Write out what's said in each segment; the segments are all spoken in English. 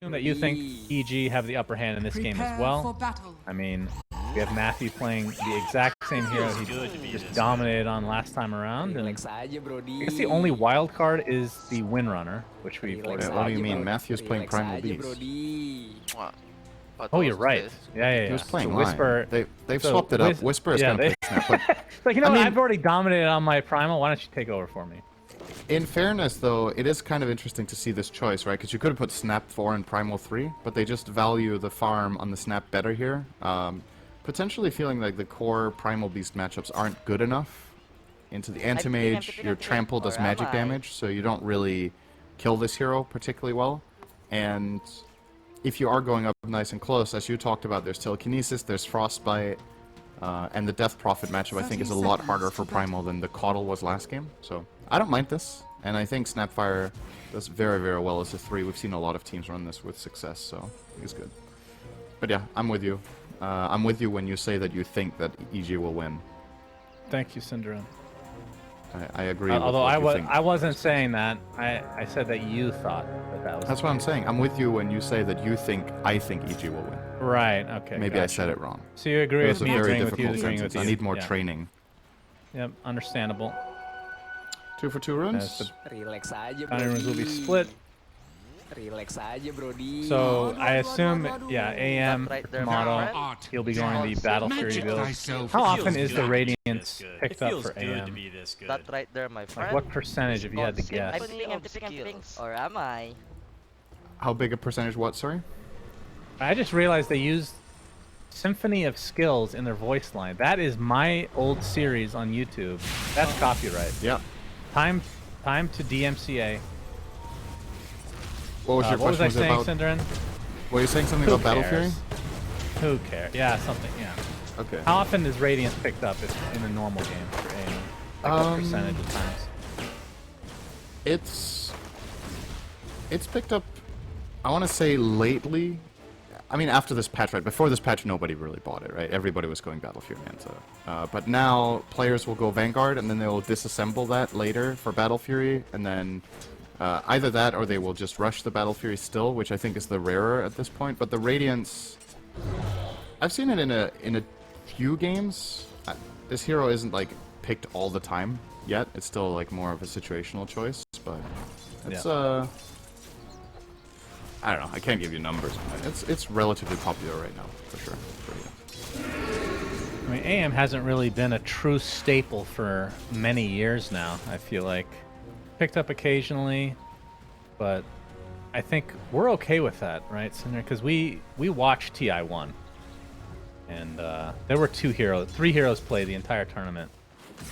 That you think EG have the upper hand in this game as well. I mean, we have Matthew playing the exact same hero he just dominated on last time around, and I guess the only wild card is the Windrunner, which we've already. What do you mean? Matthew's playing Primal Beast. Oh, you're right. Yeah. He was playing so Whisper. They've swapped it up. Whisper is going to play Snap. But, like, you know, I've already dominated on my Primal. Why don't you take over for me? In fairness, though, it is kind of interesting to see this choice, right? Because you could have put Snap 4 and Primal 3, but they just value the farm on the Snap better here. Potentially feeling like the core Primal Beast matchups aren't good enough. Into the Anti-Mage, your Trample does magic damage, so you don't really kill this hero particularly well. And if you are going up nice and close, as you talked about, there's Telekinesis, there's Frostbite, and the Death Prophet matchup I think is a lot harder for Primal than the Caudal was last game. So I don't mind this, and I think Snapfire does very, very well as a 3. We've seen a lot of teams run this with success, so I think it's good. But yeah, I'm with you. I'm with you when you say that you think that EG will win. Thank you, Syndrome. I agree. Although I wasn't saying that. I said that you thought that was. That's what I'm saying. I'm with you when you say that you think I think EG will win. Right. Okay. Maybe I said it wrong. So you agree with me? Agreeing with you. Agreeing with you. I need more training. Yep. Understandable. 2 for 2 runs. Counter runes will be split. So I assume, yeah, AM Tomato, he'll be going the Battle Fury build. How often is the Radiance picked up for AM? That right there, my friend. Like what percentage, if you had to guess? I'm picking. Or am I? How big a percentage? What? Sorry. I just realized they used Symphony of Skills in their voice line. That is my old series on YouTube. That's copyright. Yeah. Time to DMCA. What was your question? What was I saying, Synderen? Were you saying something about Battle Fury? Who cares? Yeah, something. Yeah. Okay. How often is Radiance picked up in a normal game for AM? Like what percentage of times? It's picked up. I want to say lately. I mean, after this patch, right? Before this patch, nobody really bought it, right? Everybody was going Battle Fury Manta. But now players will go Vanguard, and then they will disassemble that later for Battle Fury, and then either that or they will just rush the Battle Fury still, which I think is the rarer at this point. But the Radiance, I've seen it in a few games. This hero isn't like picked all the time yet. It's still like more of a situational choice, but it's I don't know. I can't give you numbers, but it's relatively popular right now, for sure. I mean, AM hasn't really been a true staple for many years now, I feel like. Picked up occasionally, but I think we're okay with that, right, Cinder? Because we watched TI1, and there were 3 heroes play the entire tournament.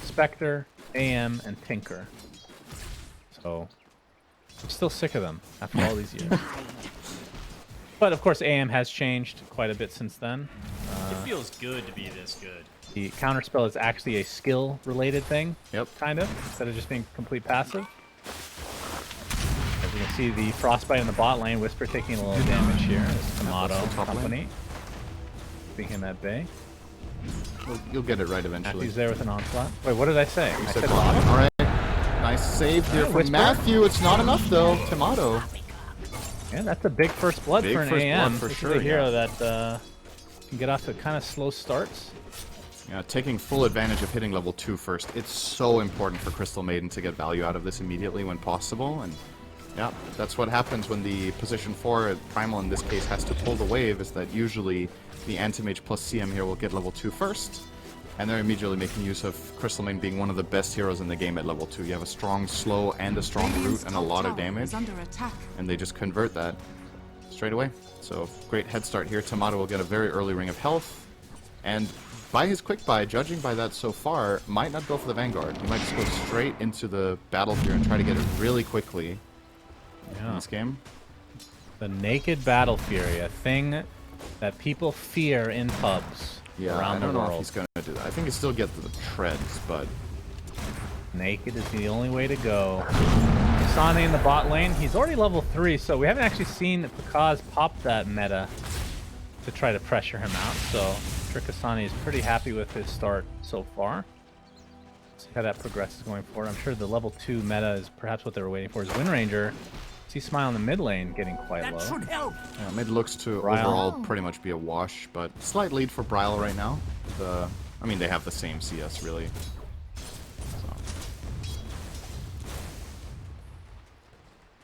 Spectre, AM, and Tinker. So I'm still sick of them after all these years. But of course, AM has changed quite a bit since then. It feels good to be this good. The counterspell is actually a skill-related thing. Yep. Kind of, instead of just being complete passive. As you can see, the Frostbite in the bot lane, Whisper taking a little damage here. This Tomato company. Keeping him at bay. You'll get it right eventually. Matthew's there with an onslaught. Wait, what did I say? I said bottom. Alright. Nice save here from Whisper. Matthew. It's not enough though. Tomato. Yeah, that's a big first blood for an AM. For this sure, is a hero that can get off to kind of slow starts. Yeah, taking full advantage of hitting level 2 first. It's so important for Crystal Maiden to get value out of this immediately when possible, and yeah, that's what happens when the position 4 Primal in this case has to pull the wave, is that usually the Anti-Mage plus CM here will get level 2 first, and they're immediately making use of Crystal Maiden being one of the best heroes in the game at level 2. You have a strong slow and a strong root and a lot of damage, and they just convert that straight away. So great head start here. Tomato will get a very early ring of health, and by his quick buy, judging by that so far, might not go for the Vanguard. He might just go straight into the Battle Fury and try to get it really quickly in this game. The Naked Battle Fury, a thing that people fear in pubs around the world. I don't know if he's going to do that. I think he still gets the treads, but Naked is the only way to go. Sane in the bot lane. He's already level 3, so we haven't actually seen Pakaz pop that meta to try to pressure him out, so Trickasani is pretty happy with his start so far. See how that progresses going forward. I'm sure the level 2 meta is perhaps what they were waiting for. His Wind Ranger See Smile in the mid lane getting quite low. Yeah, mid looks to Bryle. overall pretty much be a wash, but slight lead for Bryle right now. I mean, they have the same CS, really. So.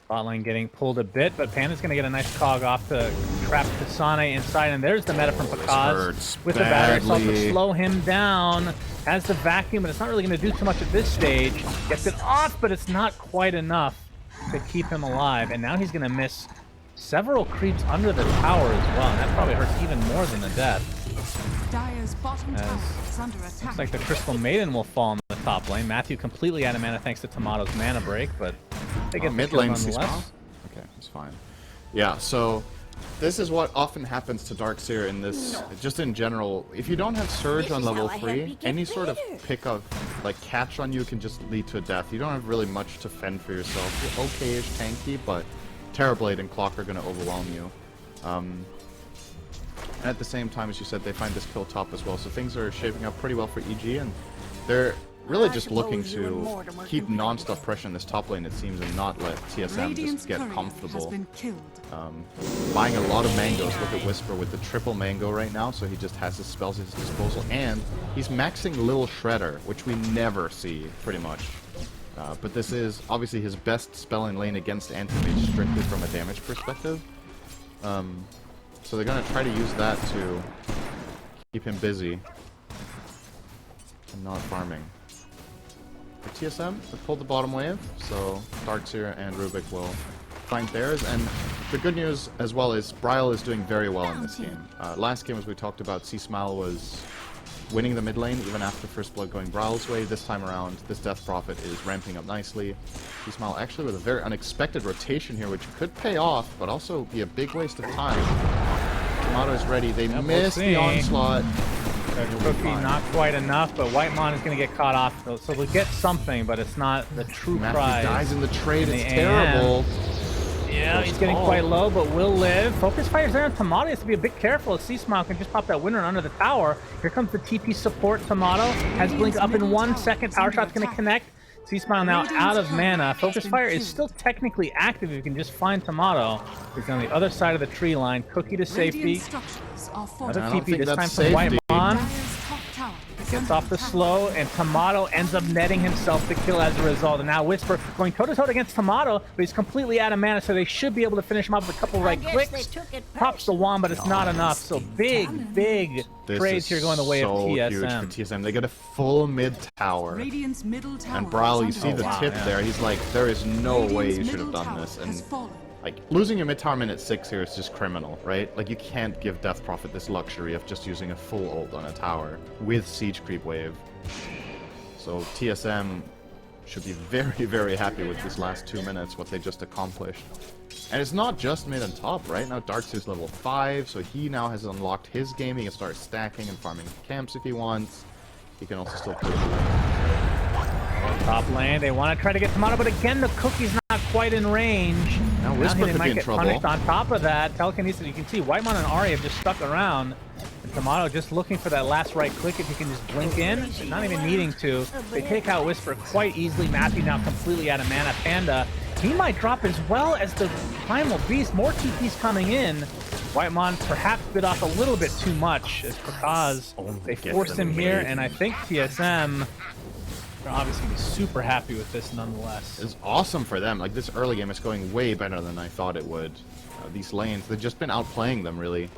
Bot lane getting pulled a bit, but Panda's going to get a nice cog off to trap Kasane inside, and there's the meta from Pakaz with the battery assault to slow him down. Has the vacuum, but it's not really going to do too much at this stage. Gets it off, but it's not quite enough to keep him alive, and now he's going to miss several creeps under the tower as well, and that probably hurts even more than the death. Dire's bottom tower is under Looks attack. like the Crystal Maiden will fall in the top lane. Matthew completely out of mana thanks to Tomato's mana break, but they get mid the kill lane nonetheless. Okay, that's fine. Yeah, so this is what often happens to Darkseer in this, just in general. If you don't have Surge on level 3, any sort of pick of, like, catch on you can just lead to a death. You don't have really much to fend for yourself. You're okay-ish tanky, but Terrorblade and Clock are going to overwhelm you. And at the same time, as you said, they find this kill top as well, so things are shaping up pretty well for EG, and they're really just looking to keep non-stop pressure in this top lane, it seems, and not let TSM just get comfortable. Buying a lot of mangoes. Look at Whisper with the triple mango right now, so he just has his spells at his disposal, and he's maxing Lil Shredder, which we never see, pretty much. But this is obviously his best spell in lane against anti-mage, strictly from a damage perspective. So they're going to try to use that to keep him busy and not farming. For TSM, they pulled the bottom wave, so Darkseer and Rubik will find theirs. And the good news as well is Bryle is doing very well in this game. Last game, as we talked about, C-Smile was winning the mid lane even after First Blood going Bryle's way. This time around, this Death Prophet is ramping up nicely. C-Smile actually with a very unexpected rotation here, which could pay off, but also be a big waste of time. Tomato is ready. They missed the onslaught. Cookie, not quite enough, but Whitemon is going to get caught off. So they'll get something, but it's not the true Matthew prize. dies in the trade. in It's the terrible. Yeah, he's getting quite low, but will live. Focus Fire's there on Tomato. He has to be a bit careful. C-Smile can just pop that winner under the tower. Here comes the TP support. Tomato has Blink up in 1 second. Power Shot's going to connect. C-Smile now out of mana. Focus Fire is still technically active if you can just find Tomato. He's on the other side of the tree line. Cookie to safety. Another TP, this time from Whitemon. Gets off the slow, and Tomato ends up netting himself the kill as a result. And now Whisper going toe-to-toe against Tomato, but he's completely out of mana, so they should be able to finish him up with a couple right clicks. Pops the wand, but it's not enough. So big trades here going the way of TSM. Huge for TSM. They get a full mid tower. And Bryle, you see the tip there. He's like, there is no way you should have done this. And like, losing your mid tower minute 6 here is just criminal, right? Like, you can't give Death Prophet this luxury of just using a full ult on a tower with Siege Creep Wave. So TSM should be very, very happy with these last 2 minutes, what they just accomplished. And it's not just mid and top, right? Now Darkseer's level 5, so he now has unlocked his game. He can start stacking and farming camps if he wants. He can also still play the lane. Top lane, they want to try to get Tomato, but again, the Cookie's not quite in range. Now Whisper he could might be in get trouble. punished on top of that. Telekinesis, you can see Whitemon and Ari have just stuck around. And Tomato just looking for that last right click if he can just blink in, not even needing to. They take out Whisper quite easily. Matthew now completely out of mana. Panda, he might drop as well as the Primal Beast. More TPs coming in. Whitemon perhaps bit off a little bit too much because they forced him here, and I think TSM are obviously going to be super happy with this nonetheless. It's awesome for them. Like, this early game is going way better than I thought it would. These lanes, they've just been outplaying them, really.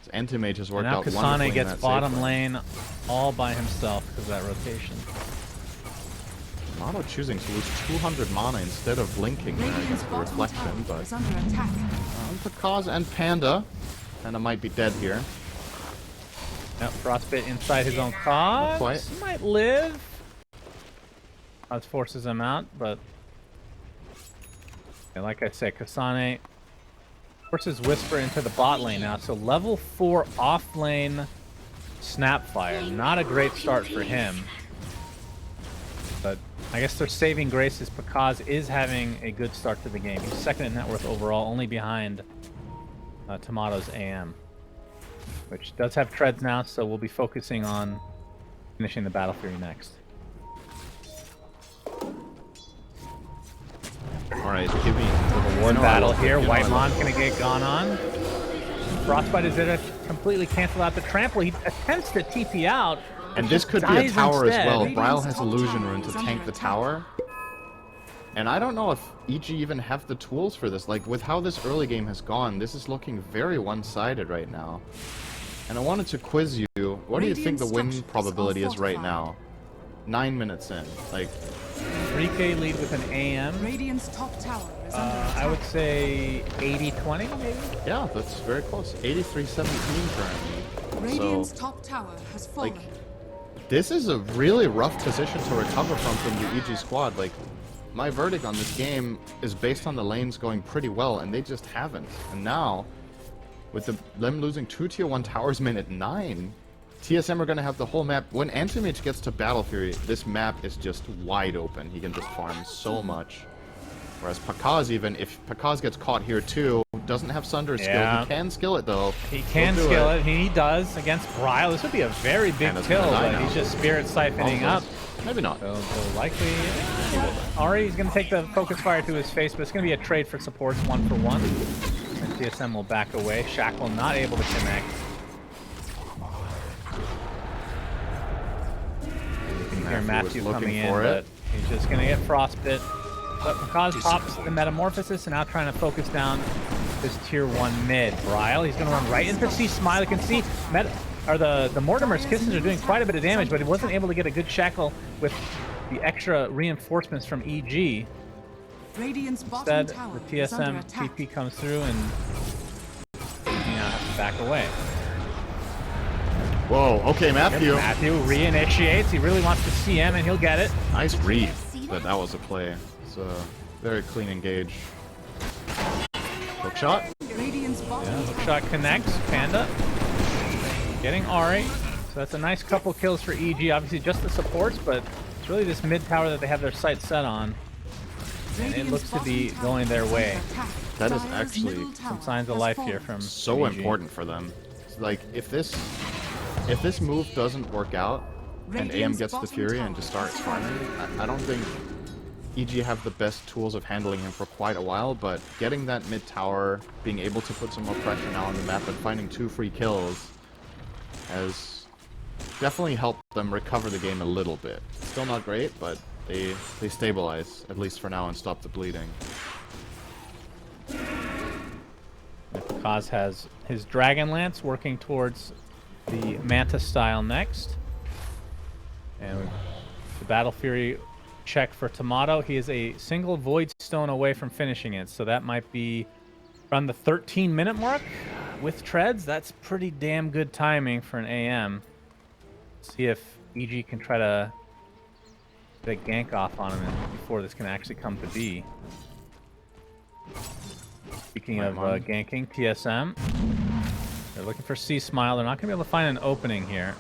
This Anti-Mage has worked out wonderfully. Now Kasane in gets that bottom safe lane all by himself because of that rotation. Tomato choosing to lose 200 mana instead of blinking there against the Reflection, but Pakaz and Panda. Panda might be dead here. Yep, Frostbite inside his own cause. Quite. He might live. That forces him out, but yeah, like I said, Kasane forces Whisper into the bot lane now. So level 4 off lane Snapfire. Not a great start for him. But I guess their saving grace is Pakaz is having a good start to the game. He's second in net worth overall, only behind Tomato's AM, which does have treads now, so we'll be focusing on finishing the Battle Fury next. Alright, give me the Ward know I battle love it. here. You know I love Whitemon gonna get gone on. Frostbite is there to completely cancel out the trample. He attempts to TP out. And this could be a dies tower as instead. well. Radiant's Bryle has top illusion tower rune to is tank under the attack. tower. And I don't know if EG even have the tools for this. Like, with how this early game has gone, this is looking very one-sided right now. And I wanted to quiz you. What do you think the win Radiant probability is right structures are now? 9 minutes in. Like, 3K lead with an AM. Radiant's top tower is under attack. I would say 80-20 maybe? yeah, that's very close. 83-17 currently. Radiant's So, top tower has fallen. like, this is a really rough position to recover from the EG squad. Like, my verdict on this game is based on the lanes going pretty well, and they just haven't. And now, with them losing 2 tier 1 towers minute 9, TSM are going to have the whole map. When Anti-Mage gets to Battle Fury, this map is just wide open. He can just farm so much. Whereas Pakaz, even if Pakaz gets caught here too, doesn't have Sunder's Yeah. skill. He can skill it though. He can He'll do skill it. He does against Bryle. This would be a very big Panda's kill, gonna die but now. he's just spirit siphoning up. Maybe not. So likely, Ari is going to take the focus fire to his face, but it's going to be a trade for supports 1-for-1. And TSM will back away. Shackle not able to connect. You can hear Matthew was coming looking in, for but it. he's just going to get frostbit. But Pakaz pops the Metamorphosis and now trying to focus down this tier 1 mid. Bryle, he's going to run right into C Smile. You can see the Mortimer's Kisses are doing quite a bit of damage, but he wasn't able to get a good shackle with the extra reinforcements from EG. Radiant's bottom Instead, tower the is under TSM attack. TP comes through and you now have to back away. Whoa, okay, Matthew. Matthew reinitiates. He really wants to CM and he'll get it. Nice read, but that was a play. It's a very clean engage. Hook shot. Radiant's bottom Yeah, hook tower shot is connects. under Panda getting Ari. So that's a nice couple kills for EG. Obviously just the supports, but it's really this mid tower that they have their sights set on. And it looks to be going their way. That is actually Some signs of life here from So EG. important for them. Like, if this move doesn't work out and AM gets the Fury and just starts farming, I don't think EG have the best tools of handling him for quite a while, but getting that mid tower, being able to put some more pressure now on the map and finding 2 free kills has definitely helped them recover the game a little bit. Still not great, but they stabilize, at least for now, and stop the bleeding. Kaz has his Dragon Lance working towards the Manta style next. And the Battle Fury check for Tomato. He is a single Void Stone away from finishing it, so that might be around the 13-minute mark with treads. That's pretty damn good timing for an AM. See if EG can try to get a gank off on him before this can actually come to be. Speaking of ganking, TSM, they're looking for C Smile. They're not going to be able to find an opening here.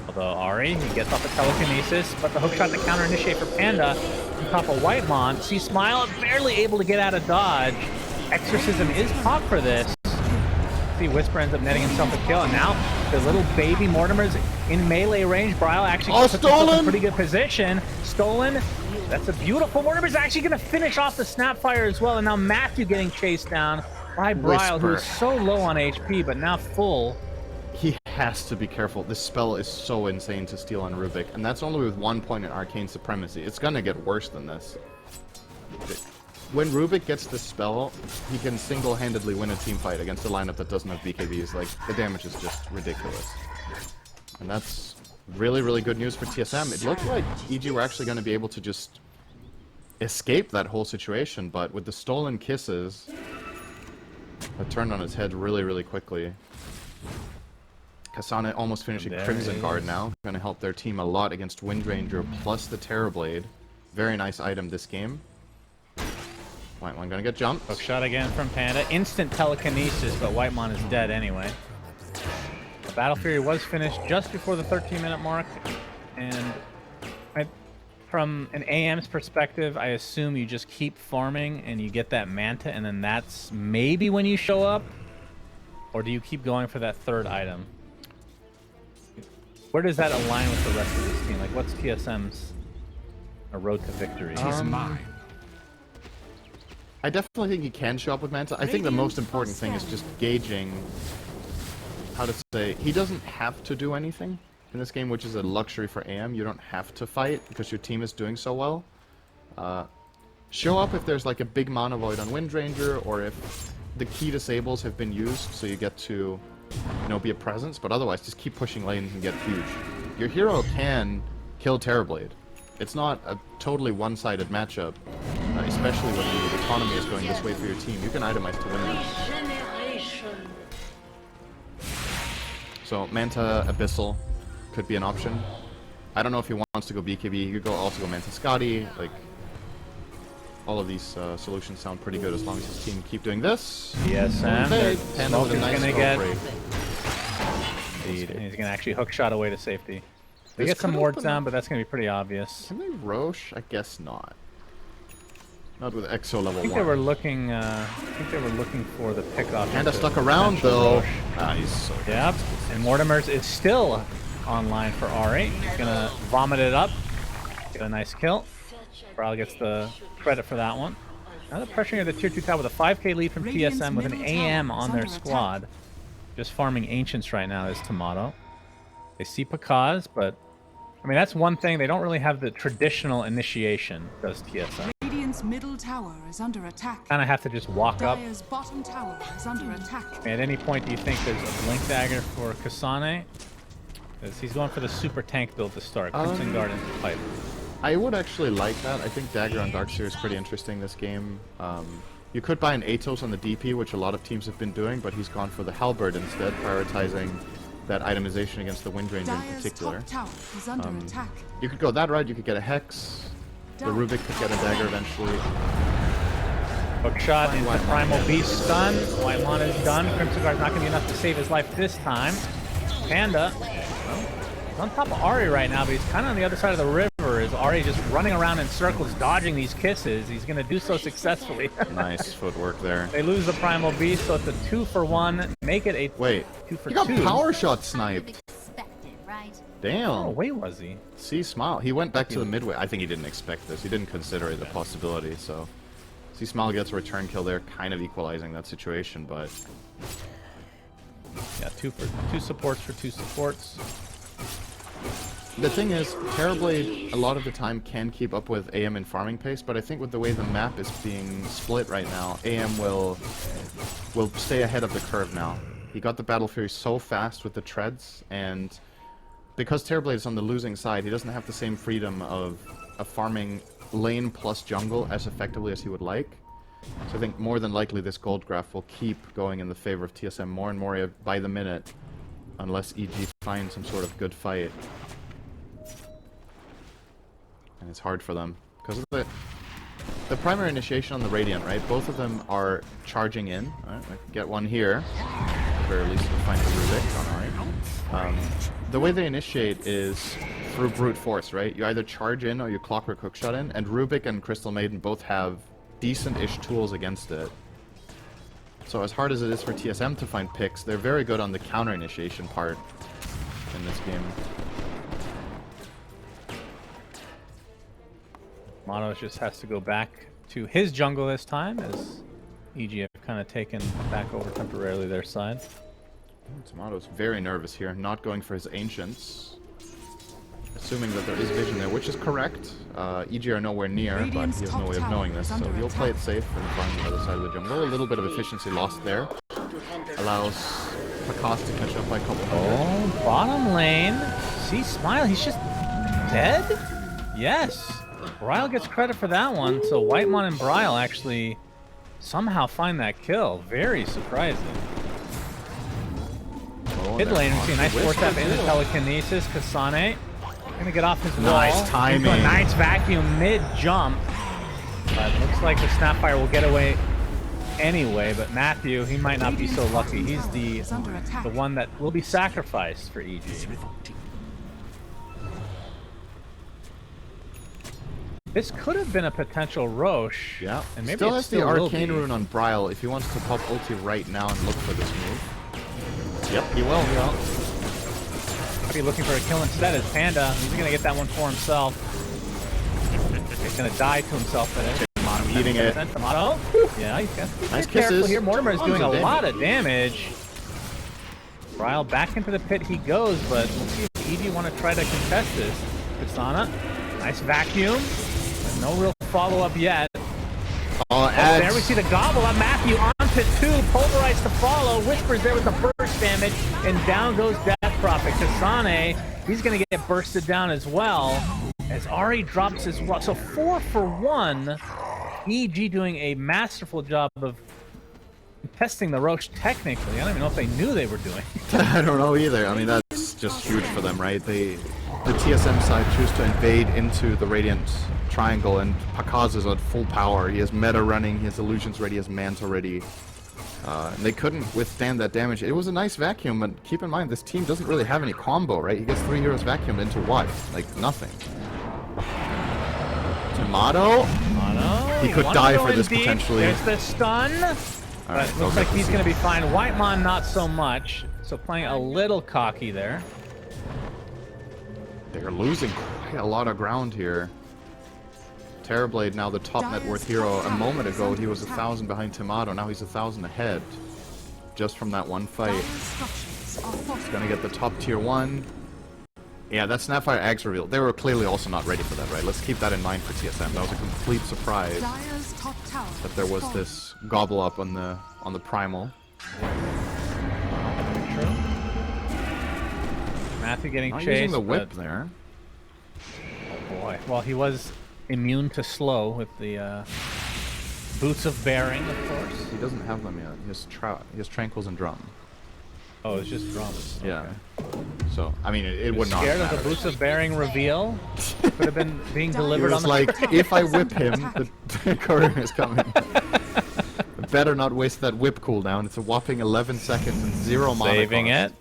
Although Ari, he gets off the telekinesis, but the hook shot to counter initiate for Panda on top of Whitemon. C Smile barely able to get out of dodge. Exorcism is popped for this. See, Whisper ends up netting himself a kill, and now the little baby Mortimer's in melee range. Bryle actually puts himself in pretty good position. Stolen. That's a beautiful. Mortimer's actually going to finish off the Snapfire as well, and now Matthew getting chased down by Bryle, who is so low on HP, but now full. He has to be careful. This spell is so insane to steal on Rubik, and that's only with 1 point in Arcane Supremacy. It's gonna get worse than this. When Rubik gets this spell, he can single-handedly win a team fight against a lineup that doesn't have BKBs. Like, the damage is just ridiculous. And that's really, really good news for TSM. It looked like EG were actually going to be able to just escape that whole situation, but with the stolen kisses, it turned on its head really, really quickly. Kasane almost finishing Crimson Guard now. Going to help their team a lot against Windranger plus the Terrorblade. Very nice item this game. Whitemon gonna get jumped. Hook shot again from Panda. Instant telekinesis, but Whitemon is dead anyway. The Battle Fury was finished just before the 13-minute mark, and from an AM's perspective, I assume you just keep farming and you get that Manta, and then that's maybe when you show up? Or do you keep going for that third item? Where does that align with the rest of this team? Like, what's TSM's road to victory? Tis mine. I definitely think he can show up with Manta. I think the most important thing is just gauging how to say, he doesn't have to do anything in this game, which is a luxury for AM. You don't have to fight because your team is doing so well. Show up if there's like a big mana void on Windranger, or if the key disables have been used, so you get to, you know, be a presence. But otherwise, just keep pushing lanes and get huge. Your hero can kill Terrorblade. It's not a totally one-sided matchup, especially when the economy is going this way for your team. You can itemize to win this. So Manta Abyssal could be an option. I don't know if he wants to go BKB. He could also go Manta Scotty. Like, all of these solutions sound pretty good as long as his team keep doing this. TSM, Panda with a nice gonna smoke get. break. Indeed, and he's gonna actually hook shot away to safety. They This get some could wards open down, up- but that's gonna be pretty obvious. Can they Roche? I guess not. Not with Exo level I think 1. they were looking. For the pickoff. Panda into stuck around potential though. Roche. Ah, he's so good. Yep, and Mortimer's is still online for R8. He's gonna vomit it up, get a nice kill. Brawl gets the credit for that one. Now they're pressuring the tier 2 tower with a 5k lead from Radiant's TSM with an middle AM tower is on their under attack. squad. Just farming Ancients right now is Tomato. They see Pakaz, but I mean that's one thing. They don't really have the traditional initiation, does TSM. Radiant's middle tower is under attack. Kind of have to just walk up. Dire's bottom tower is under attack. At any point, do you think there's a Blink Dagger for Kasane? Because he's going for the super tank build to start. Crimson Guard into pipe. I would actually like that. I think Dagger on Darkseer is pretty interesting this game. You could buy an Atos on the DP, which a lot of teams have been doing, but he's gone for the Halberd instead, prioritizing that itemization against the Windranger in Dire's particular. top tower is under attack. You could go that route, you could get a Hex. The Rubik could get a Dagger eventually. Hook shot into Primal Beast stun. White Mana is done. Crimson Guard's not going to be enough to save his life this time. Panda, well, he's on top of Ari right now, but he's kind of on the other side of the river. Is Ari just running around in circles, dodging these kisses? He's going to do so successfully. Nice footwork there. They lose the Primal Beast, so it's a 2-for-1. Make it a Wait, 2-for-2. he got power shot sniped. Damn. Oh, wait, was he? See Smile. He went back to the midway. I think he didn't expect this. He didn't consider it a possibility, so... See Smile gets a return kill there, kind of equalizing that situation, but... Yeah, two supports for 2 supports. The thing is, Terrorblade a lot of the time can keep up with AM in farming pace, but I think with the way the map is being split right now, AM will stay ahead of the curve now. He got the Battle Fury so fast with the treads, and because Terrorblade is on the losing side, he doesn't have the same freedom of farming lane plus jungle as effectively as he would like. So I think more than likely this gold graph will keep going in the favor of TSM more and more by the minute, unless EG finds some sort of good fight. And it's hard for them because of the primary initiation on the Radiant, right? Both of them are charging in. All right, I can get one here. At the very least, we'll find the Rubik on Ari. The way they initiate is through brute force, right? You either charge in or you clockwork hookshot in, and Rubik and Crystal Maiden both have decent-ish tools against it. So as hard as it is for TSM to find picks, they're very good on the counter initiation part in this game. Monos just has to go back to his jungle this time, as EG have kind of taken back over temporarily their side. Tomato's very nervous here, not going for his Ancients. Assuming that there is vision there, which is correct. EG are nowhere near, but he has no way of knowing this, so he'll play it safe and find the other side of the jungle. A little bit of efficiency lost there. Allows Pakaz to catch up by a couple hundred. Oh, bottom lane. See Smile, he's just dead? Yes. Bryle gets credit for that one, so Whitemon and Bryle actually somehow find that kill. Very surprising. Mid lane, we see a nice four-step into telekinesis. Kasane gonna get off his wall. Nice timing. Into a nice vacuum mid-jump. But looks like the Snapfire will get away anyway, but Matthew, he might not be so lucky. He's the one that will be sacrificed for EG. This could have been a potential Roche. Yeah, and maybe still it has still the will Arcane be. Rune on Bryle if he wants to pop ulti right now and look for this move. Yep, he will. Well, might be looking for a kill instead as Panda. He's gonna get that one for himself. He's gonna die to himself, but eating it. Tomato. Yeah, he's got to be Nice careful kisses. here. Mortimer is doing a Tons of lot of damage. Ryle back into the pit he goes, but we'll see if EG want to try to contest this. Pisana, nice vacuum. But no real follow-up yet. Oh, There we see the gobble up. Matthew onto 2, pulverized to follow. Whispers there with the burst damage, and down goes Death Prophet. Kasane, he's going to get bursted down as well, as Ari drops as well. So 4 for 1. EG doing a masterful job of contesting the Roche technically. I don't even know if they knew they were doing. I don't know either. I mean, that's just huge for them, right? The TSM side choose to invade into the Radiant Triangle, and Pakaz is at full power. He has Meta running, he has Illusions ready, he has Manta ready. And they couldn't withstand that damage. It was a nice vacuum, but keep in mind, this team doesn't really have any combo, right? He gets 3 heroes vacuumed into what? Like, nothing. Tomato? He could die for this, deep. potentially. There's the stun. All But right, looks like he's going to be fine. Whitemon not so much. So playing a little cocky there. They're losing quite a lot of ground here. Terrorblade now the top net worth hero. A moment ago he was 1,000 behind Tomato. Now he's 1,000 ahead. Just from that one fight. He's gonna get the top tier 1. Yeah, that Snapfire Axe reveal. They were clearly also not ready for that, right? Let's keep that in mind for TSM. That was a complete surprise that there was this gobble up on the primal. True. Matthew getting Not chased. using the whip but- there. Oh boy. Well, he was immune to slow with the boots of bearing, of course. He doesn't have them yet. He has Tranquils and Drum. Oh, it's just drums. Yeah. Okay. So, I mean, it would not Scared of matter. the boots of bearing reveal? Could have been being He delivered on was the like, if I whip him, the courier is coming. Better not waste that whip cooldown. It's a whopping 11 seconds and 0 mana Saving cost. it.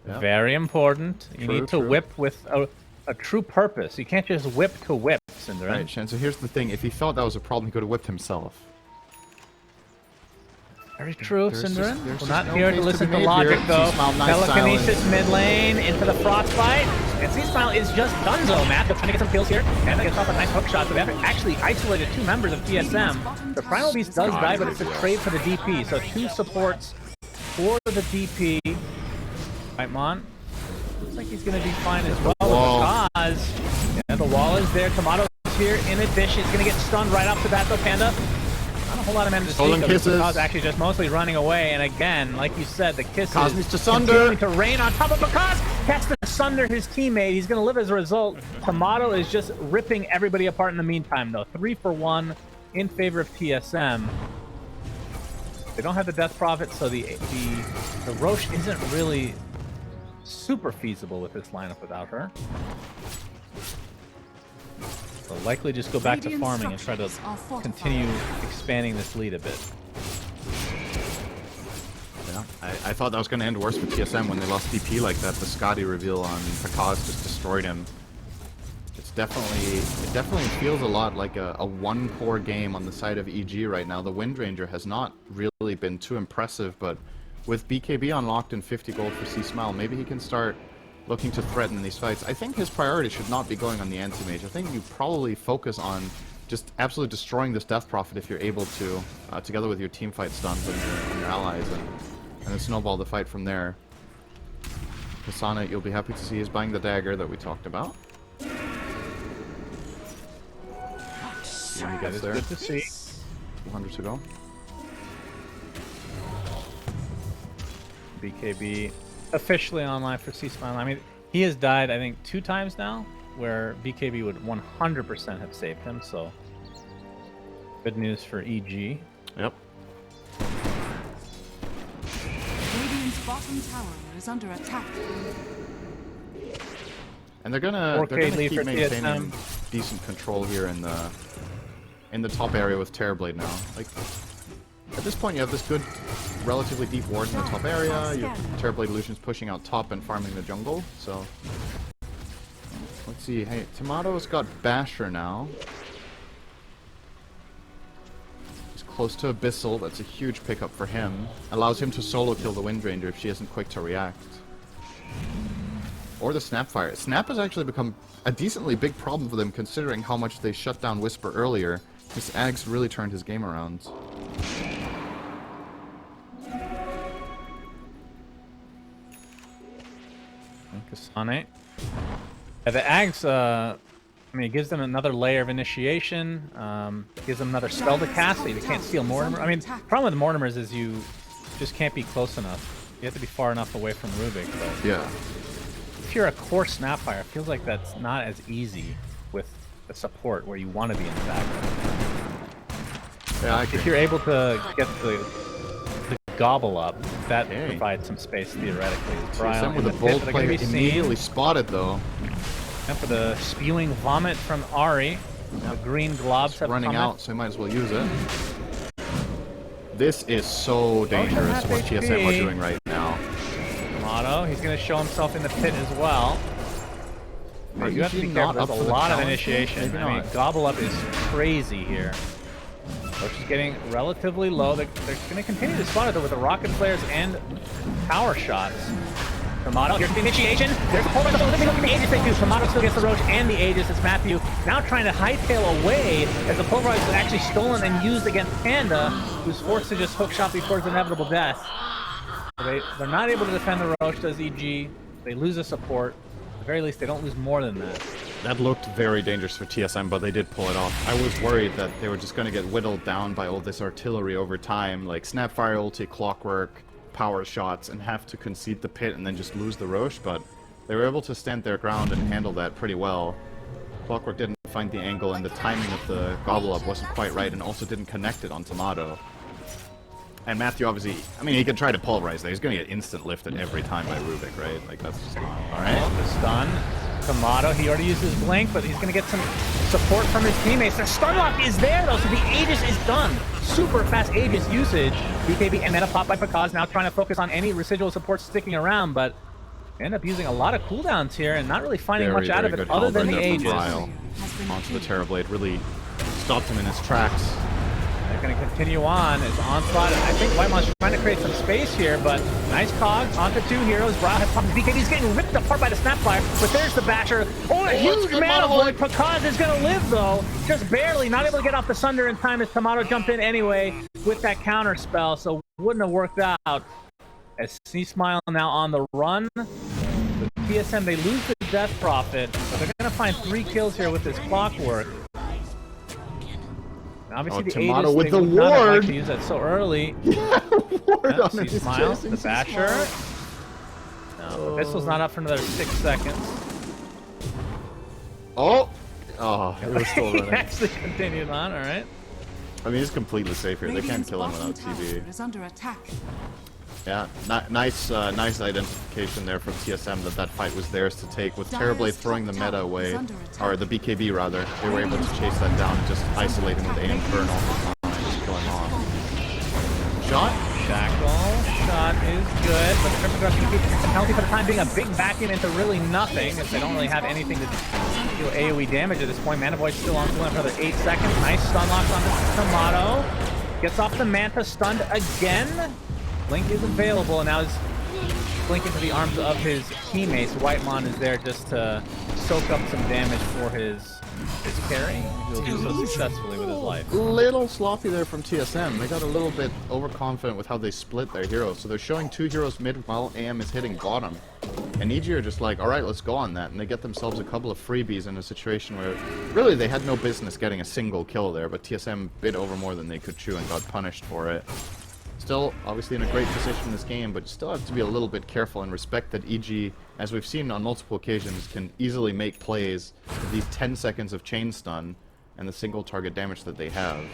Yeah. Very important. You True, need to true. whip with a true purpose. You can't just whip to whip, Synderen. Right, Shen, so here's the thing. If he thought that was a problem, he could have whipped himself. Very true, There's Synderen. just We're not no here to case to listen be to made logic, here. though. Seasmile, nice Telekinesis silence. mid lane into the frostbite. And Seasmile is just donezo, Matt. They're trying to get some kills here. And they gets off a nice hook shot. So they have actually isolated 2 members of TSM. The Primal Beast does die, but it's a trade for the DP. So 2 supports for the DP. Whitemon. Looks like he's going to be fine as well wall. with the cause. Yeah, the wall is there. Tomato is here in addition. He's going to get stunned right off the bat, though, Panda. Not a whole lot of men to Stolen speak of. kisses. Kaz actually just mostly running away, and again, like you said, the kisses Kaz needs to sunder. continuing to rain on top of Kaz. Has to sunder his teammate. He's going to live as a result. Tomato is just ripping everybody apart in the meantime, though. 3 for 1 in favor of TSM. They don't have the Death Prophet, so the Roche isn't really super feasible with this lineup without her. They'll likely just go back to Radiant farming and try to structures are fortified. continue expanding this lead a bit. Yeah, I thought that was going to end worse for TSM when they lost DP like that. The Scotty reveal on Pakaz just destroyed him. It definitely feels a lot like a one-core game on the side of EG right now. The Windranger has not really been too impressive, but with BKB unlocked and 50 gold for C-Smile, maybe he can start looking to threaten these fights. I think his priority should not be going on the anti-mage. I think you probably focus on just absolutely destroying this Death Prophet if you're able to, together with your teamfight stuns and your allies, and then snowball the fight from there. Hasana, you'll be happy to see, is buying the dagger that we talked about. That is good to see. 200 to go. BKB officially online for C-Smile. I mean, he has died, I think, 2 times now, where BKB would 100% have saved him, so good news for EG. Yep. Radiant's bottom tower is under attack. And they're gonna 4K lead keep for maintaining TSM. decent control here in the top area with Terrorblade now. Like, at this point, you have this good, relatively deep ward in the top area. You have Terrorblade Illusions pushing out top and farming the jungle. So, let's see. Hey, Tomato's got Basher now. He's close to Abyssal. That's a huge pickup for him. Allows him to solo kill the Windranger if she isn't quick to react. Or the Snapfire. Snap has actually become a decently big problem for them considering how much they shut down Whisper earlier. This Ags really turned his game around. Kasane. Yeah, the Ags, I mean, it gives them another layer of initiation, gives them another spell to cast, so you can't steal Mortimer. I mean, the problem with Mortimers is you just can't be close enough. You have to be far enough away from Rubik, but Yeah. if you're a core Snapfire, it feels like that's not as easy with the support where you want to be in the back. Yeah, I If agree. you're able to get the gobble up, that Hey. provides some space theoretically. TSM in with the a pit, bold but they're gonna play be seen. immediately spotted though. And for the spewing vomit from Ari, the green globs have Running come out, so he might as well use it. This is so dangerous half what TSM are HP. doing right now. Motto, he's going to show himself in the pit as well. Are You have to be EG careful. not up There's for a the lot of challenge? initiation. Maybe I mean, not. gobble up is crazy here. Roach is getting relatively low. They're going to continue to spot it though with the rocket flares and power shots. Tomato, here's the initiation. There's a pulverized living looking the Aegis they do. Tomato still gets the Roach and the Aegis. It's Matthew now trying to hightail away as the pulverize is actually stolen and used against Panda, who's forced to just hook shot before his inevitable death. So they're not able to defend the Roach, does EG. They lose a support. At the very least, they don't lose more than that. That looked very dangerous for TSM, but they did pull it off. I was worried that they were just going to get whittled down by all this artillery over time, like Snapfire ulti, Clockwork, power shots, and have to concede the pit and then just lose the Roche, but they were able to stand their ground and handle that pretty well. Clockwork didn't find the angle, and the timing of the gobble up wasn't quite right, and also didn't connect it on Tomato. And Matthew, obviously, I mean, he could try to pulverize there. He's going to get instant lifted every time by Rubik, right? Like, that's just not... Alright. The stun. Tomato, he already used his blink, but he's going to get some support from his teammates. The stun lock is there, though, so the Aegis is done. Super fast Aegis usage. BKB and then a pop by Pakaz, now trying to focus on any residual support sticking around, but they end up using a lot of cooldowns here and not really finding much out of it other than the Aegis. Onto the Terrorblade really stopped him in his tracks. They're going to continue on as Onslaught. I think Whitemon's trying to create some space here, but nice cogs onto two heroes. Brow has popped. BKB's getting ripped apart by the Snapfire, but there's the Basher. Oh, a huge mana void. Pakaz is going to live, though. Just barely. Not able to get off the Sunder in time as Tomato jumped in anyway with that counter spell, so wouldn't have worked out. As C-Smile now on the run. With TSM, they lose the Death Prophet, but they're going to find 3 kills here with this Clockwork. Obviously, the Tomato Aegis, with they the would not have liked ward. to use that so early. Ward Yeah, on him. He's C-Smile, chasing the Basher. C-Smile. No, but Viscel's not up for another 6 seconds. Oh! Oh, it was still He running. actually continued on, alright. I mean, he's completely safe here. They can't Radiant's kill him bottom without TV. tower is under attack. Yeah, nice identification there from TSM that that fight was theirs to take. With Terrorblade throwing the meta away, or the BKB rather, they were able to chase that down and just isolate him with AM Burn all the time, just kill him off. Shot? Shackle shot is good, but the Cryptic Rush can keep the penalty for the time being a big vacuum into really nothing, as they don't really have anything to deal AoE damage at this point. Mana Void's still on for another 8 seconds. Nice stun locks on the Tomato. Gets off the Manta, stunned again. Blink is available, and now is blinking to the arms of his teammates. Whitemon is there just to soak up some damage for his carry. He'll do so successfully with his life. Little sloppy there from TSM. They got a little bit overconfident with how they split their heroes. So they're showing 2 heroes mid while AM is hitting bottom. And EG are just like, alright, let's go on that. And they get themselves a couple of freebies in a situation where really they had no business getting a single kill there, but TSM bit over more than they could chew and got punished for it. Still, obviously in a great position in this game, but you still have to be a little bit careful and respect that EG, as we've seen on multiple occasions, can easily make plays with these 10 seconds of chain stun and the single target damage that they have.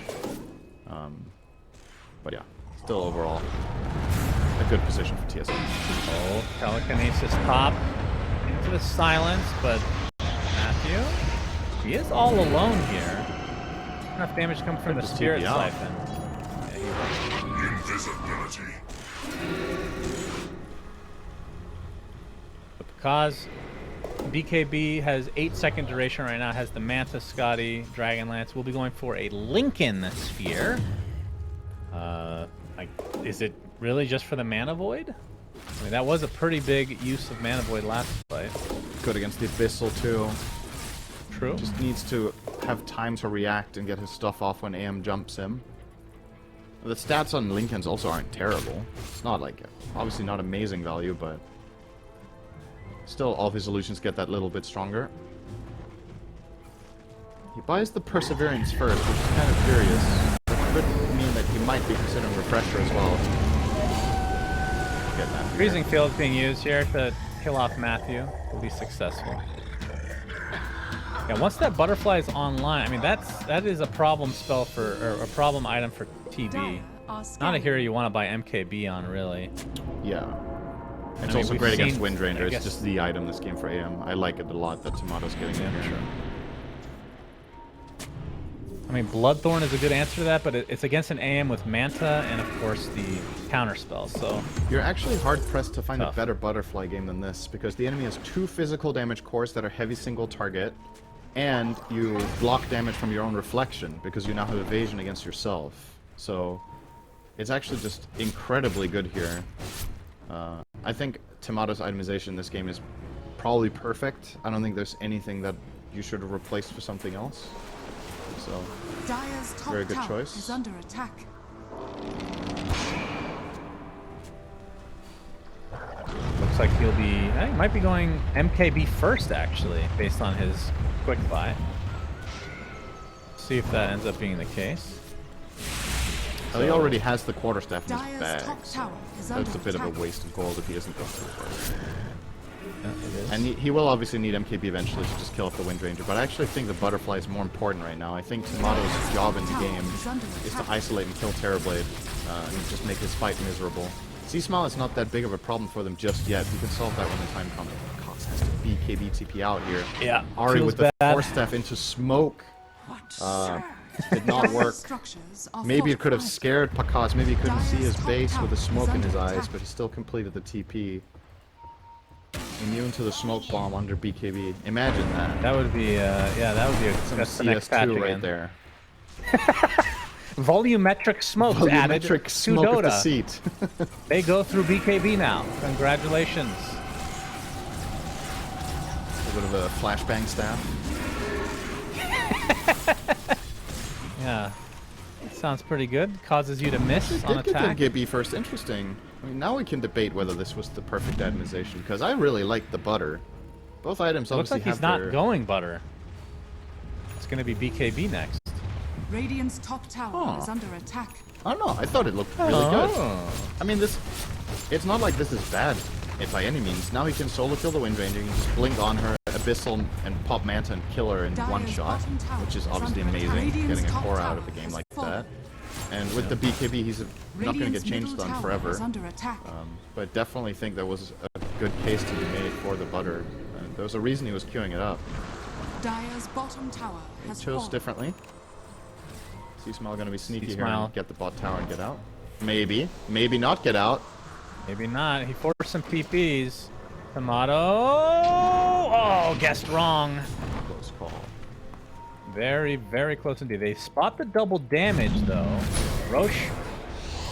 But yeah, still overall, a good position for TSM. Oh, telekinesis top into the silence, but Matthew, he is all alone here. Enough damage to come from the Just Spirit TP out. Siphon. But because BKB has 8-second duration right now, has the Manta, Scotty, Dragonlance. We'll be going for a Lincoln Sphere. Is it really just for the Mana Void? I mean, that was a pretty big use of Mana Void last fight. Good against the Abyssal too. True. Just needs to have time to react and get his stuff off when AM jumps him. The stats on Lincoln's also aren't terrible. It's not like, obviously not amazing value, but still all of his illusions get that little bit stronger. He buys the Perseverance first, which is kind of curious. That could mean that he might be considering Refresher as well. Get that. Freezing Field's being used here to kill off Matthew. Will be successful. Yeah, once that butterfly is online, I mean that is a problem spell for, or a problem item for TB. Not a hero you want to buy MKB on, really. Yeah. It's mean, also we've great against seen- Windranger. I It's guess- just the item this game for AM. I like it a lot that Tomato's getting in here. I mean, Bloodthorn is a good answer to that, but it's against an AM with Manta and, of course, the counter spell, so... You're actually hard-pressed to find Tough. a better butterfly game than this, because the enemy has 2 physical damage cores that are heavy single target, and you block damage from your own reflection, because you now have evasion against yourself. So, it's actually just incredibly good here. I think Tomato's itemization in this game is probably perfect. I don't think there's anything that you should have replaced for something else. So, Dire's top very good tower choice. is under attack. Looks like he'll be... I think he might be going MKB first, actually, based on his quick buy. See if that ends up being the case. he already has the quarterstaff in his Dire's bag, top so tower is that's a under bit of attack. a waste of gold if he doesn't go through first. Yeah, it is. And he will obviously need MKB eventually to just kill off the Windranger, but I actually think the Butterfly is more important right now. I think Tomato's job in the game is to isolate and kill Terrorblade, and just make his fight miserable. C-Smile is not that big of a problem for them just yet. You can solve that when the time comes. Cox has to BKB TP out here. Yeah, Ari feels with the bad. Force Staff into smoke. Did not work. Structures are Maybe it could have fortified. scared Pakas. Maybe he couldn't see his Dire's base top with the tower smoke is in his under eyes, attack. but he still completed the TP. Immune to the smoke bomb under BKB. Imagine that. That would be, yeah, that would be Some that's the next patch CS2 right again. there. Volumetric smokes added to Volumetric smoke at the Dota. seat. They go through BKB now. Congratulations. A bit of a flashbang staff. Yeah. Sounds pretty good. Causes you to miss on Did get attack. the GB first. Interesting. I mean, now we can debate whether this was the perfect itemization, because I really like the butter. Both items It looks obviously like he's have not their... going butter. It's going to be BKB next. Radiant's top tower Oh. is under attack. I don't know. I thought it looked really good. I mean, this... It's not like this is bad by any means. Now he can solo kill the Windranger, he can just blink on her, Abyssal, and pop Manta and kill her in Dire's one shot, bottom tower which is is obviously under attack. amazing, Radiant's getting a top core out tower of a game has like fallen. that. And with the BKB, he's not going to get Radiant's change middle stun tower forever. is under attack. But definitely think there was a good case to be made for the butter. There was a reason he was queuing it up. Dire's bottom tower He has chose fallen. differently. C-Smile going to be sneaky here C-Smile. and get the bot tower and get out. Maybe. Maybe not get out. Maybe not. He forced some TPs. Tomato. Oh, guessed wrong. Close call. Very, very close indeed. They spot the double damage, though. Roche,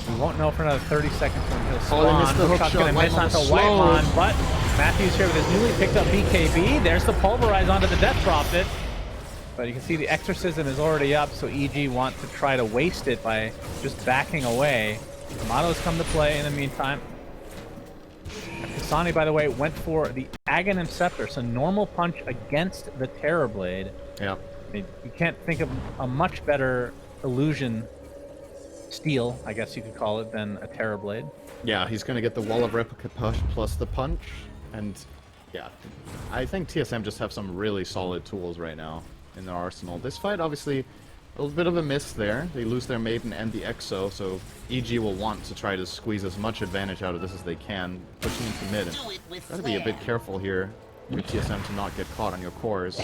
we won't know for another 30 seconds when he'll spawn. Oh, they missed the hook Hookshot's shot. gonna miss Whitemon onto was slow. Whitemon, but Matthews here with his newly picked up BKB. There's the Pulverize onto the Death Prophet. But you can see the Exorcism is already up, so EG want to try to waste it by just backing away. Tomato's come to play in the meantime. Kasani, by the way, went for the Aghanim Scepter, so normal punch against the Terrorblade. Yeah. I mean, you can't think of a much better illusion steal, I guess you could call it, than a Terrorblade. Yeah, he's going to get the Wall of Replica push plus the punch. And yeah, I think TSM just have some really solid tools right now in their arsenal. This fight, obviously, a little bit of a miss there. They lose their Maiden and the Exo, so EG will want to try to squeeze as much advantage out of this as they can, pushing into mid. And gotta be a bit careful here for TSM to not get caught on your cores.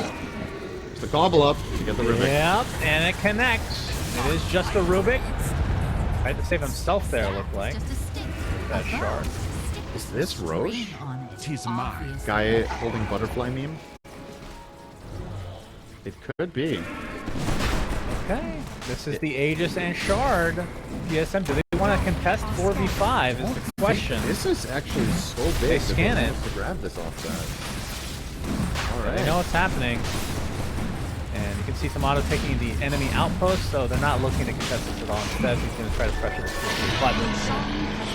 It's the gobble up to get the Rubik. Yep, and it connects. It is just a Rubik. Tried to save himself there, looked like. That shard. Is this Roche? Tis mine. Guy holding butterfly meme? It could be. Okay, this is the Aegis and Shard. TSM, do they want to contest 4v5 is the question. This is actually so big. They that scan it. have to grab this off that. All right. They know what's happening. And can see Tomato taking the enemy outpost, so they're not looking to contest this at all. Instead, he's going to try to pressure the CP button.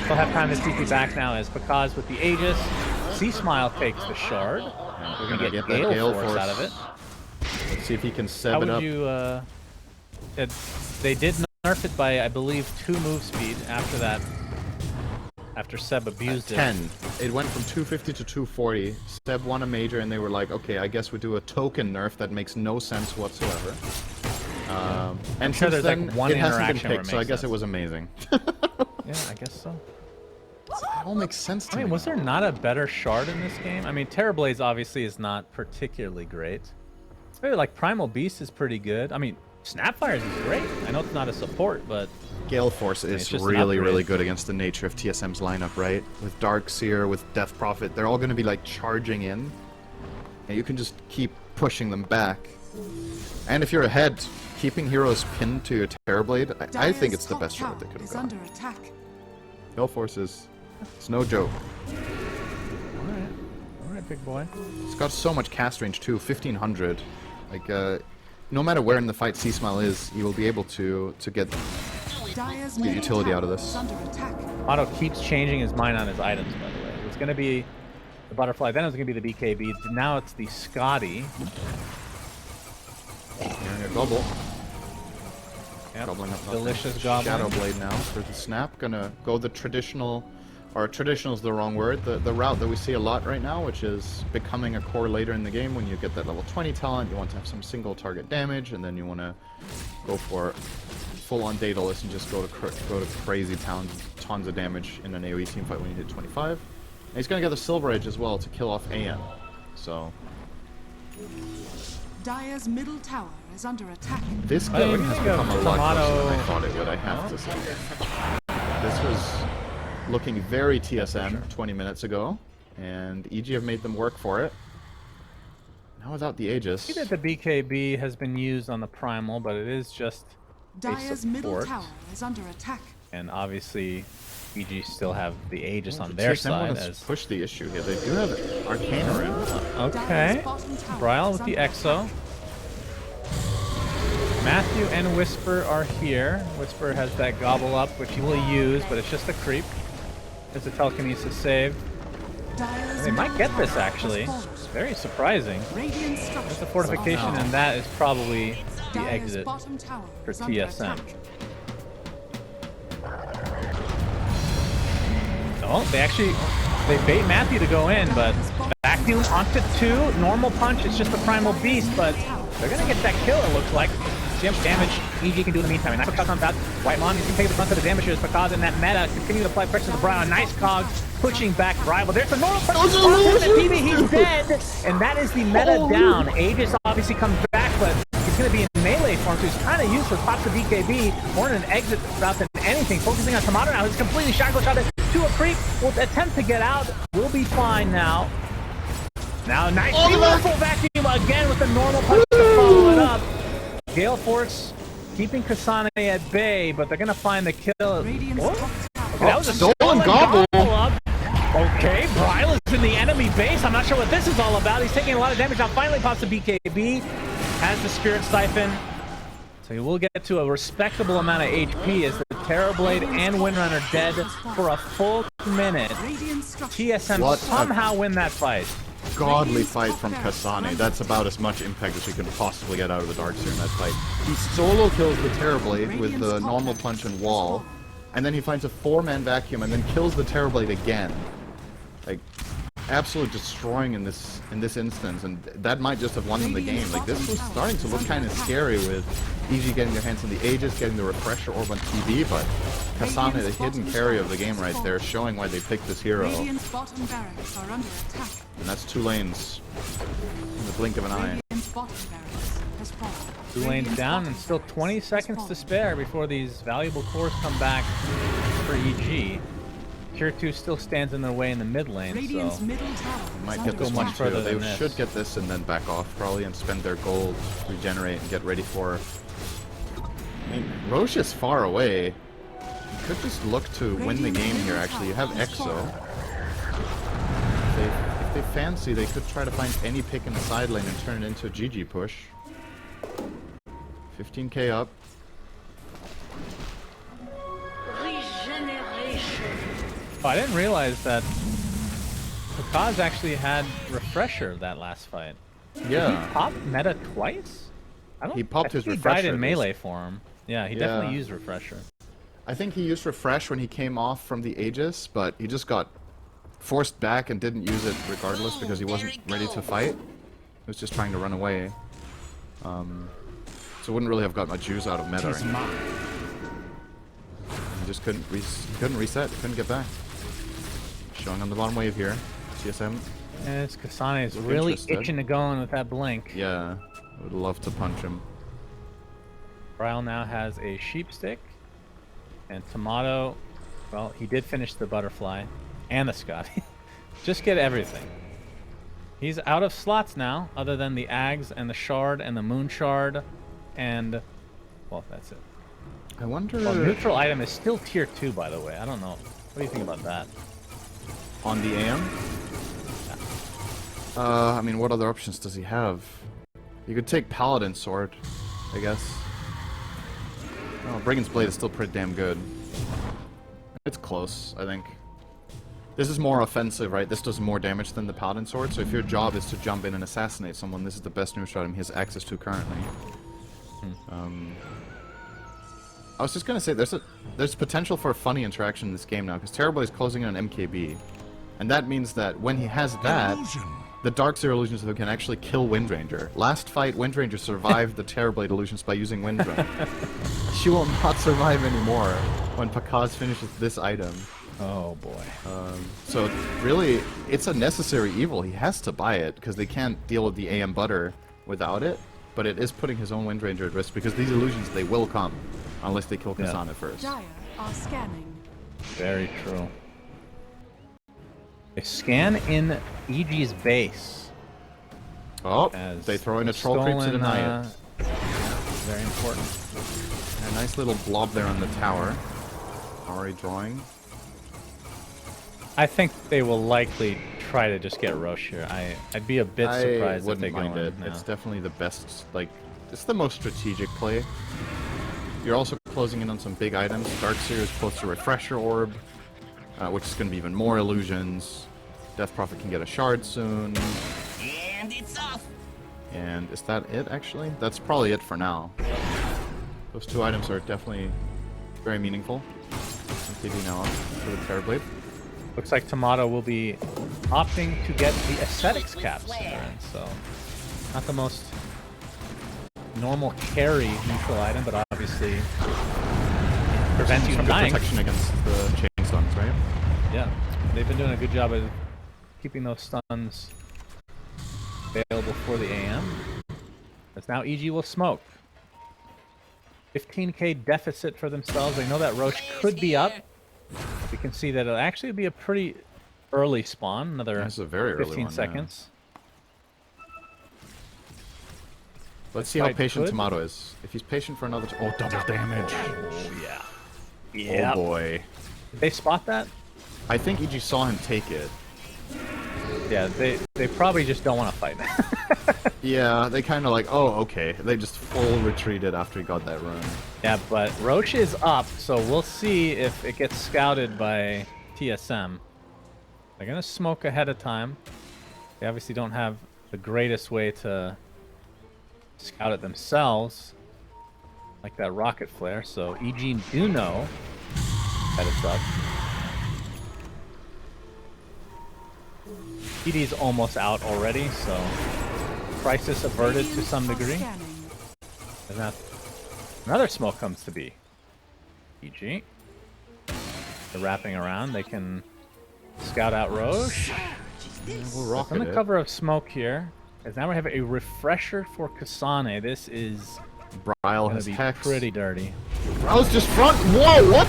They'll have time to CP back now as Pakaz with the Aegis. C-Smile takes the shard. We're going to get Gale Force out of it. Let's see if he can How seb it would up. you... they did nerf it by, I believe, 2 move speed after that. After Seb abused it. 10. It went from 250 to 240. Seb won a major, and they were like, okay, I guess we do a token nerf that makes no sense whatsoever. And sure since there's, like, then, one it hasn't been interaction where it picked, so I makes guess sense. it was amazing. Yeah, I guess so. It all makes sense to I mean, me. was there not a better shard in this game? I mean, Terrorblades obviously is not particularly great. Maybe like Primal Beast is pretty good. I mean, Snapfires is great. I know it's not a support, but Gale Force it's is just an really, really upgrade. good against the nature of TSM's lineup, right? With Darkseer, with Death Prophet, they're all going to be like charging in. And you can just keep pushing them back. And if you're ahead, keeping heroes pinned to your Terrorblade, I think it's the best shot they could have under gotten. attack. Gale Force is... it's no joke. Alright, big boy. It's got so much cast range too, 1500. Like, no matter where in the fight C-Smile is, you will be able to get Dire's the utility out of this. under attack. Otto keeps changing his mind on his items, by the way. It's going to be the Butterfly, then it's going to be the BKB, now it's the Scotty. Hearing a gobble. Yep. Gobbling up Delicious nothing. gobbling. Shadow Blade now for the snap. Gonna go the traditional, or traditional is the wrong word, the route that we see a lot right now, which is becoming a core later in the game. When you get that level 20 talent, you want to have some single target damage, and then you want to go for full-on Daedalus and just go to crazy tons of damage in an AoE teamfight when you hit 25. And he's gonna get the Silver Edge as well to kill off AM. So Dire's middle tower is under attack. this Oh, game we has can go become a lot closer Tomato. than I thought it would, I have to say. This was looking very TSM 20 minutes ago, and EG have made them work for it. Now without the Aegis. I see that the BKB has been used on the Primal, but it is just Dire's a middle support. tower is under attack. And obviously, EG still have the Aegis on The their TSM side. wants to as push the issue here. They do have Arcana Rim. Okay. Bryle with the Exo. Matthew and Whisper are here. Whisper has that gobble up, which he will use, but it's just a creep. There's a telekinesis save. Dire's They might middle get tower this has actually. fallen. It's very surprising. Radiant There's structure. a fortification, and that is probably the Dire's exit bottom tower for is under TSM. attack. Oh, they bait Matthew to go in, but vacuum onto 2, normal punch, it's just a primal beast, but they're gonna get that kill, it looks like. See how much damage EG can do in the meantime. Nice Pakaz comes out. White Mon, you can take the brunt of the damage here as Pakaz in that meta. Continue to apply pressure to the Bryle. Nice cogs, pushing back Bryle, but there's a normal punch. PB, he's dead, and that is the meta down. Aegis obviously comes back, but he's gonna be in melee form, so he's kind of useless. Pops the BKB, more in an exit route than anything. Focusing on Tomato now, he's completely shotgun shot to a creep. Will attempt to get out. Will be fine now. Now, nice beautiful vacuum again with the normal punch to follow it up. Gale Force keeping Kasane at bay, but they're gonna find the kill. Radiant's What? top tower. Okay, that was a Stolen stolen gobble. up. Okay, Bryle is in the enemy base. I'm not sure what this is all about. He's taking a lot of damage now. Finally pops the BKB. Has the Spirit Siphon. So he will get to a respectable amount of HP as the Terrorblade and Windrunner dead for a full minute. Radiant structure. TSM What a- somehow win that fight. Godly fight from Kasane. That's about as much impact as you can possibly get out of the Darkseer in that fight. He solo kills the Terrorblade with the normal punch and wall, and then he finds a 4-man vacuum and then kills the Terrorblade again. Like, absolutely destroying in this instance, and that might just have won them the game. Like, this was starting to look kind of scary with EG getting their hands on the Aegis, getting the Refresher Orb on TV, but Kasane, the hidden carry of the game right there, showing why they picked this hero. Radiant's bottom barracks are under attack. And that's 2 lanes in the blink of an eye. Radiant's bottom barracks has fallen. 2 lanes Radiant's down bottom and still barracks 20 has seconds to fallen. spare before these valuable cores come back for EG. Tier 2 still stands in their way in the mid lane, Radiant's so middle tower They is might under get this go one much attack. further too. They than this. should get this and then back off probably and spend their gold, regenerate, and get ready for... I mean, Roche is far away. You could just look to win the game here actually. You have Exo. If they fancy, they could try to find any pick in the side lane and turn it into a GG push. 15k up. Oh, I didn't realize that Pakaz actually had Refresher that last fight. Yeah. Did he pop meta twice? He popped I his think Refresher. He died in melee form. Yeah, he definitely Yeah. used Refresher. I think he used Refresh when he came off from the Aegis, but he just got forced back and didn't use it regardless because he wasn't ready to fight. He was just trying to run away. So wouldn't really have got much use out of meta. He just couldn't reset, couldn't get back. Showing on the bottom wave here. TSM. Yes, Kasane is Look really interested. itching to go in with that blink. Yeah, I would love to punch him. Ryle now has a sheep stick. And Tomato, well, he did finish the butterfly and the Scotty. Just get everything. He's out of slots now, other than the Ags and the Shard and the Moon Shard. And, well, that's it. I wonder... Well, neutral item is still tier 2, by the way. I don't know. What do you think about that? On the AM? I mean, what other options does he have? You could take Paladin Sword, I guess. Oh, Brigand's Blade is still pretty damn good. It's close, I think. This is more offensive, right? This does more damage than the Paladin Sword, so if your job is to jump in and assassinate someone, this is the best neutral item he has access to currently. I was just gonna say, there's potential for a funny interaction in this game now, because Terrorblade is closing in on MKB. And that means that when he has that, the Dark Zero Illusions can actually kill Windranger. Last fight, Windranger survived the Terrorblade Illusions by using Windranger. She will not survive anymore when Pakaz finishes this item. Oh, boy. So really, it's a necessary evil. He has to buy it, because they can't deal with the AM butter without it. But it is putting his own Windranger at risk, because these illusions, they will come. Unless they kill Kasane first. Dire are scanning. Very true. They scan in EG's base. Oh, As they throw in a troll creep to stolen, deny it. Very important. And a nice little blob there on the tower. Already drawing. I think they will likely try to just get Roche here. I'd be a bit surprised if they wouldn't go mind in it. now. It's definitely the best, like, it's the most strategic play. You're also closing in on some big items. Darkseer is close to Refresher Orb, which is going to be even more illusions. Death Prophet can get a shard soon. And it's off. And is that it, actually? That's probably it for now. Those two items are definitely very meaningful. MKB now up for the Terrorblade. Looks like Tomato will be opting to get the Aesthetics caps in, so not the most normal carry neutral item, but obviously prevents you Some from good dying. protection against the chain stuns, right? Yeah, they've been doing a good job of keeping those stuns available for the AM. As now EG will smoke. 15k deficit for themselves. They know that Roche could be up. We can see that it'll actually be a pretty early spawn. Another That's a very early 15 one, yeah. seconds. Let's see how fight patient could. Tomato is. If he's patient for another... Oh, double damage. Oh, yeah. Oh, boy. Did they spot that? I think EG saw him take it. Yeah, they probably just don't want to fight. Yeah, they kind of like, oh, okay. They just full retreated after he got that run. Yeah, but Roche is up, so we'll see if it gets scouted by TSM. They're going to smoke ahead of time. They obviously don't have the greatest way to scout it themselves, like that rocket flare, so EG do know that it's up. PD's almost out already, so crisis averted to some degree. Scanning. And that another smoke comes to be. EG. They're wrapping around. They can scout out Roche. Yeah, we'll rocket From the it. cover of smoke here, as now we have a refresher for Kasane. This is Bryle gonna has be Hex. pretty dirty. Bryle's just front. Whoa, what?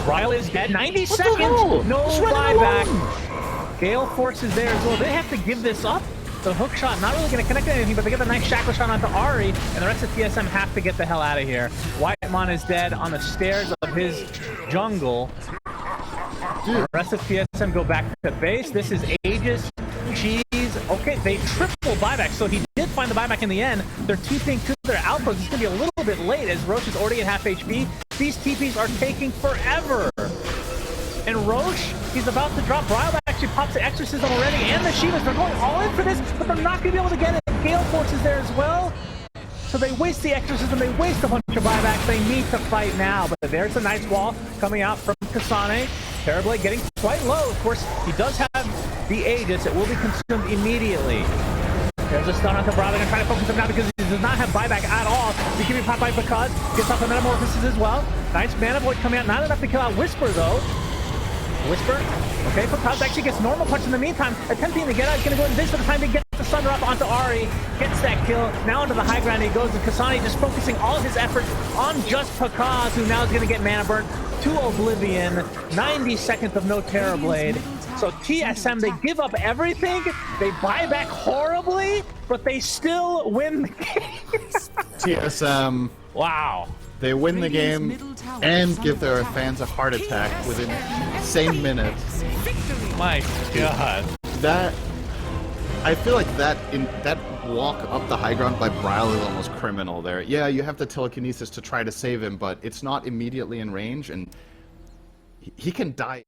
Ryle is dead. 90 What the seconds. hell? No Just running buyback. Gale Force is there as well. They have to give this up. The hook shot not really going to connect to anything, but they get the nice shackle shot onto Ari, and the rest of TSM have to get the hell out of here. Whitemon is dead on the stairs of his jungle. Dude. The rest of TSM go back to base. This is Aegis, Cheese, Okay, they triple buyback, so he did find the buyback in the end. They're TPing to their outpost. It's going to be a little bit late as Roche is already at half HP. These TPs are taking forever. And Roche, he's about to drop. Brile actually pops the Exorcism already and the Shivas. They're going all in for this, but they're not going to be able to get it. Gale Force is there as well. So they waste the Exorcism, they waste a bunch of buybacks. They need to fight now. But there's a nice wall coming out from Kasane. Terrorblade getting quite low. Of course, he does have the Aegis. It will be consumed immediately. There's a stun onto Brile. They're going to try to focus him now because he does not have buyback at all. He can be popped by because gets off the Metamorphosis as well. Nice Mana Void coming out. Not enough to kill out Whisper, though. Whisper. Okay, Fakaz actually gets normal punch in the meantime. Attempting to get out. He's going to go in this for the time to get the Sunder up onto Ari. Gets that kill. Now onto the high ground he goes. And Kasane just focusing all his efforts on just Fakaz, who now is going to get mana burn to Oblivion. 90 seconds of no Terrorblade. So TSM, they give up everything. They buy back horribly, but they still win the game. TSM. Wow. They win the game and give their fans a heart attack within the same minute. My God. That, I feel like that walk up the high ground by Brile is almost criminal there. Yeah, you have the telekinesis to try to save him, but it's not immediately in range, and he can die.